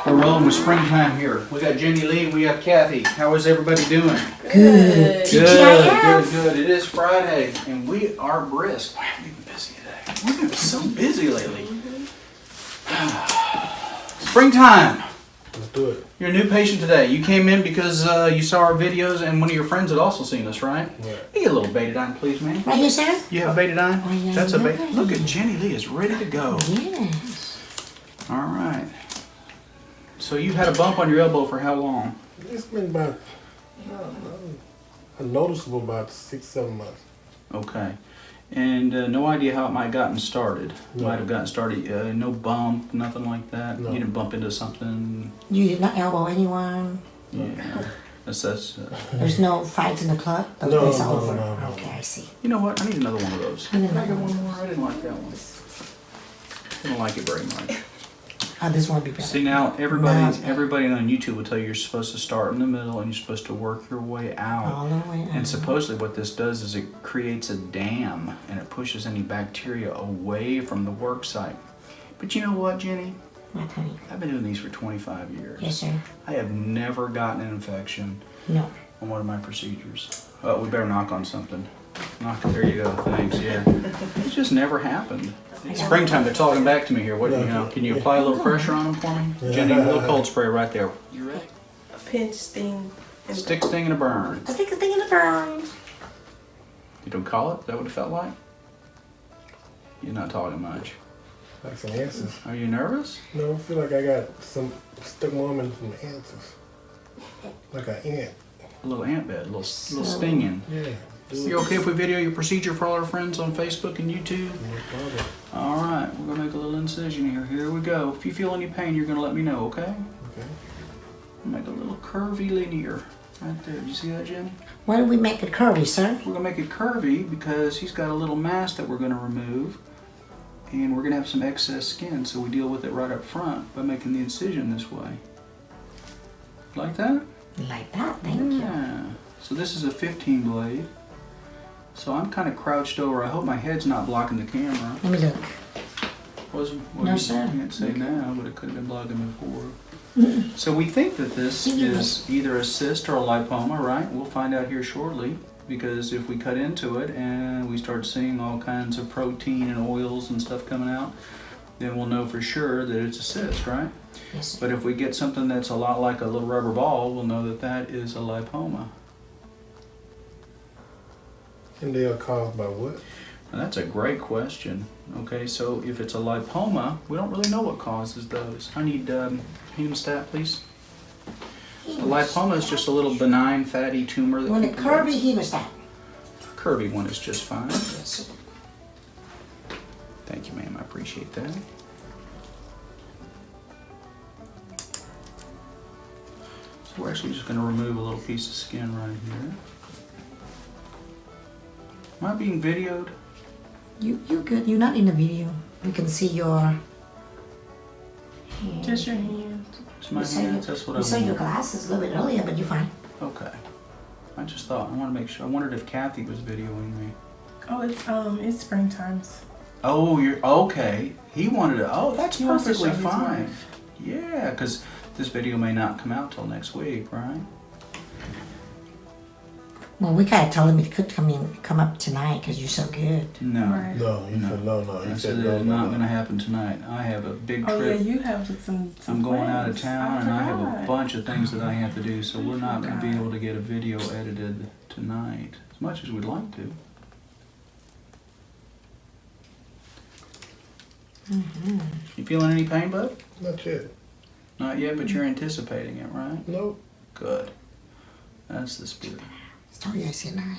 We're rolling with springtime here. We got Jenny Lee and we got Kathy. How is everybody doing? Good. Good. It is Friday and we are brisk. Why have we been busy today? We've been so busy lately. Springtime. Let's do it. You're a new patient today. You came in because you saw our videos and one of your friends had also seen us, right? Yeah. Can you get a little betadine, please, man? Right here, sir? You have betadine? Oh, yeah, That's a yeah. Look at Jenny Lee is ready to go. Yes. All right. So you had a bump on your elbow for how long? It's been about, a noticeable about 6-7 months. Okay. And no idea how it might have gotten started. No. Might have gotten started. No bump, nothing like that. No. You didn't bump into something. You did not elbow anyone? Yeah. That's There's no fights in the club? No, That's no, over. no, no. Okay, I see. You know what? I need another one of those. I need Can I get another one more? I didn't like that one. I don't like it very much. This one would be better. See now, everybody No. on YouTube will tell you you're supposed to start in the middle and you're supposed to work your way out. All the way And out. supposedly what this does is it creates a dam and it pushes any bacteria away from the work site. But you know what, Jenny? What, honey? I've been doing these for 25 years. Yes, sir. I have never gotten an infection No. on one of my procedures. Oh, we better knock on something. There you go. Thanks. Yeah. It's just never happened. It's springtime. They're talking back to me here. What can you apply a little pressure on them for me? Jenny, a little cold spray right there. You ready? A pinch, sting, and Stick, sting, and a burn. I think it's thinking the burn. You don't call it? Is that what it felt like? You're not talking much. Like some answers. Are you nervous? No, I feel like I got some stuck warm in some answers. Like an ant. A little ant bed, a little stinging. Yeah. You okay if we video your procedure for all our friends on Facebook and YouTube? No problem. All right, we're gonna make a little incision here. Here we go. If you feel any pain, you're gonna let me know, okay? Okay. Make a little curvy linear right there. Did you see that, Jenny? Why do we make it curvy, sir? We're gonna make it curvy because he's got a little mass that we're gonna remove, and we're gonna have some excess skin, so we deal with it right up front by making the incision this way. Like that? Like that, thank you. Yeah. So this is a 15 blade. So I'm kind of crouched over. I hope my head's not blocking the camera. Let me look. No, sir. I can't say now, but it could have been blocking before. So we think that this is either a cyst or a lipoma, right? We'll find out here shortly, because if we cut into it and we start seeing all kinds of protein and oils and stuff coming out, then we'll know for sure that it's a cyst, right? Yes, sir. But if we get something that's a lot like a little rubber ball, we'll know that that is a lipoma. And they are caused by what? Now that's a great question. Okay, so if it's a lipoma, we don't really know what causes those. I need hemostat, please. A lipoma is just a little benign fatty tumor that When it people curvy, hemostat. curvy one is just fine. Yes, sir. Thank you, ma'am. I appreciate that. So we're actually just going to remove a little piece of skin right here. Am I being videoed? You good. You're not in the video. We can see your hands. just your hand. It's my saw hands. That's what I You saw your want. glasses a little bit earlier, but you're fine. Okay. I just thought, I want to make sure. I wondered if Kathy was videoing me. Oh, it's springtimes. Oh, you're okay. He wanted to. Oh, that's He wants to perfectly show his fine. wife. Yeah, because this video may not come out till next week, right? Well, we kind of told him it could come up tonight because you're so good. No. Right. No, you said no. I You said said it no, is no, not no. going to happen tonight. I have a big Oh trip. yeah, you have some I'm going out of plans. town and I have a forgot. bunch of things that I have to do, so we're not going to be able to get a video edited tonight as much as we'd like to. You feeling any pain, bud? Not yet. Not yet, but you're anticipating it, right? Nope. Good. That's the spirit. Sorry, I said nine.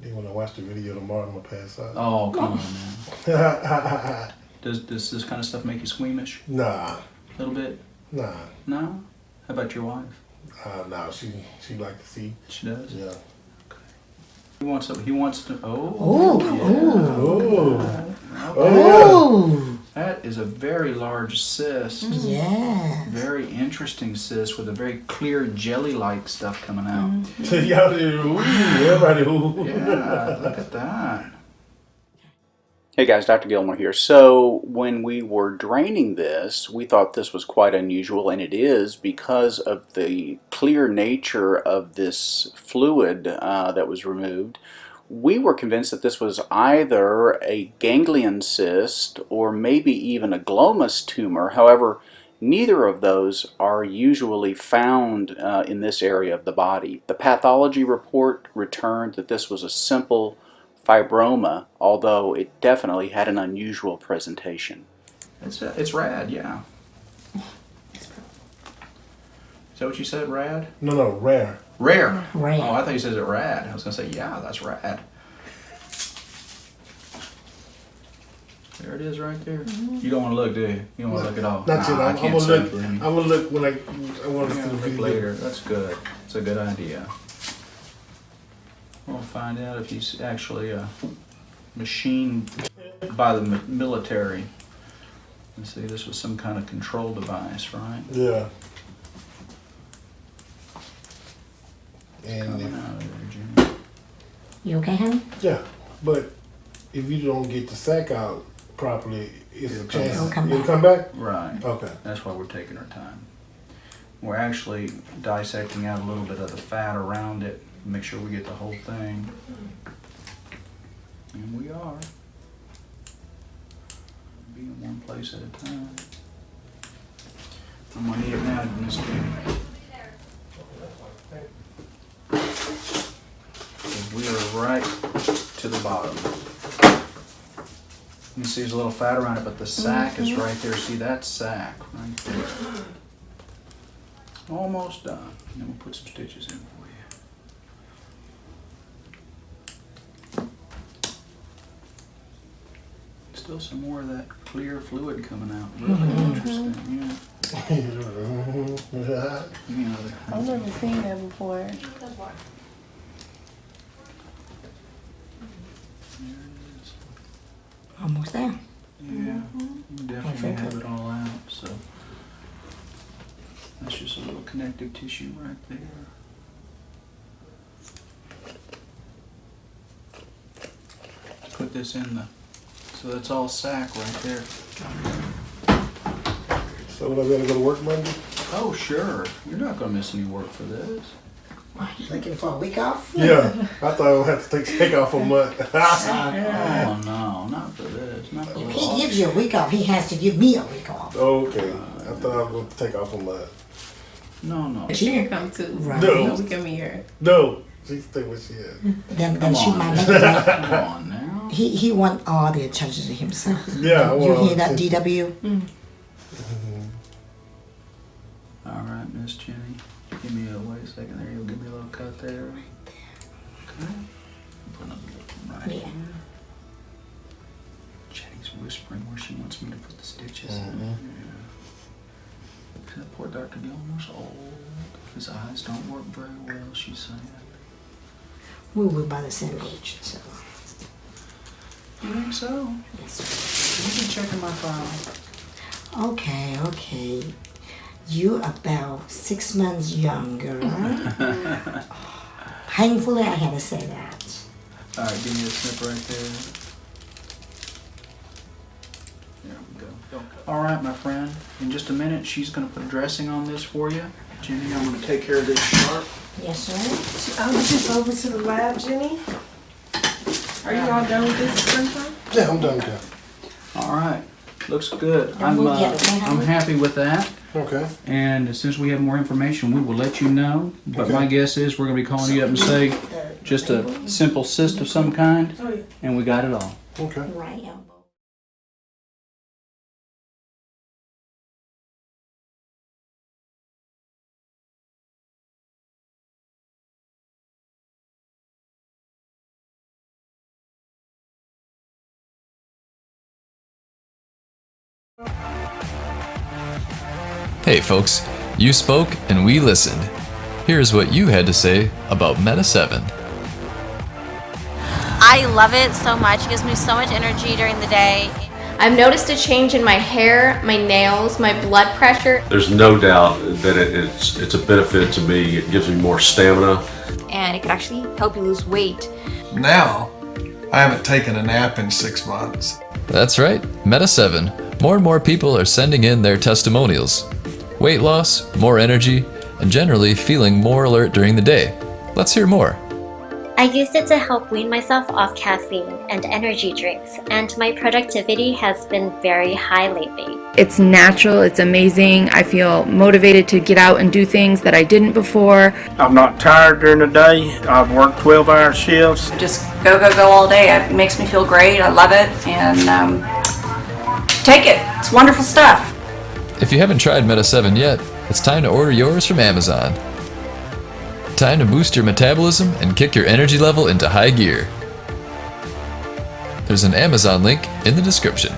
They want to watch the video tomorrow. I'm gonna pass out. Oh, come on, man. Does this kind of stuff make you squeamish? Nah, A little bit? nah, No? How about your wife? nah. She like to see. She does? Yeah. He wants to, oh. Ooh, yeah. ooh. Oh. Okay. Oh Ooh. That is a very large cyst. Yeah. Very interesting cyst with a very clear jelly-like stuff coming out. Y'all did, ooh, everybody, ooh. Yeah, look at that. Hey guys, Dr. Gilmore here. So when we were draining this, we thought this was quite unusual, and it is because of the clear nature of this fluid that was removed. We were convinced that this was either a ganglion cyst or maybe even a glomus tumor. However, neither of those are usually found in this area of the body. The pathology report returned that this was a simple fibroma, although it definitely had an unusual presentation. It's rad, yeah. Is that what you said, rad? No, rare. Rare. Rare. Oh, I thought you said it rad. I was going to say, yeah, that's rad. There it is right there. You don't want to look, do you? You don't want to look at all? Not yet. I I'm can't gonna look. see. I'm gonna look when I want to see the Look video later. That's good. It's a good idea. We'll find out if he's actually machined by the military. Let's see, this was some kind of control device, right? Yeah. Coming And out of there, Jimmy. You okay, honey? yeah, but if you don't get the sac out properly, it's a chance It'll come it'll back. come back. Right. Okay. That's why we're taking our time. We're actually dissecting out a little bit of the fat around it, make sure we get the whole thing. And we are. Be in one place at a time. I'm gonna need it now, Miss Jimmy. We are right to the bottom. You see there's a little fat around it, but the sac is right there. See that sac right there. Almost done. And then we'll put some stitches in for you. Still some more of that clear fluid coming out. Really interesting, yeah. You know, I've never seen that before. there it is. Almost there. Yeah, you definitely have it all out, so that's just a little connective tissue right there. Put this in so that's all sac right there. So when I gotta go to work Monday? Oh sure, you're not gonna miss any work for this. Are you looking for a week off? Yeah. I thought I would have to take off a month. Oh no, not for this, not for If little he gives you a week off, he has to give me a week off. Okay. I thought I was going to take off a month. No. She can come too. Right. No. We can meet her. No. She stay where she is. Then Come she on. might make it like Come on now. he want all the attention to himself. Yeah. You well, hear that, DW? All right, Miss Jenny. Give me wait a second there. You'll give me a little cut there. Okay. Put another little one right Yeah. here. Jenny's whispering where she wants me to put the stitches in. Yeah. That poor Dr. Gilmore's old. His eyes don't work very well, she's saying. We were by the same age, so. You think so? Yes. You can check in my file. Okay. You about 6 months younger. Painfully, I had to say that. All right, give me a snip right there. There we go. All right, my friend. In just a minute, she's going to put a dressing on this for you. Jenny, I'm going to take care of this sharp. Yes, sir. I'll just over to the lab, Jenny. Are you all done with this springtime? Yeah, I'm done there. All right. Looks good. Then we'll get it, okay, I'm honey? happy with that. Okay. And as soon as we have more information, we will let you know. But Okay. my guess is we're going to be calling you up and say just a simple cyst of some kind, Oh, yeah. and we got it all. Okay. Right elbow. Hey folks, you spoke and we listened. Here's what you had to say about Meta 7. I love it so much. It gives me so much energy during the day. I've noticed a change in my hair, my nails, my blood pressure. There's no doubt that it's a benefit to me. It gives me more stamina. And it could actually help you lose weight. Now, I haven't taken a nap in 6 months. That's right, Meta 7. More and more people are sending in their testimonials. Weight loss, more energy, and generally feeling more alert during the day. Let's hear more. I used it to help wean myself off caffeine and energy drinks, and my productivity has been very high lately. It's natural, it's amazing. I feel motivated to get out and do things that I didn't before. I'm not tired during the day. I've worked 12-hour shifts. Just go all day. It makes me feel great. I love it, and take it. It's wonderful stuff. If you haven't tried Meta 7 yet, it's time to order yours from Amazon. Time to boost your metabolism and kick your energy level into high gear. There's an Amazon link in the description.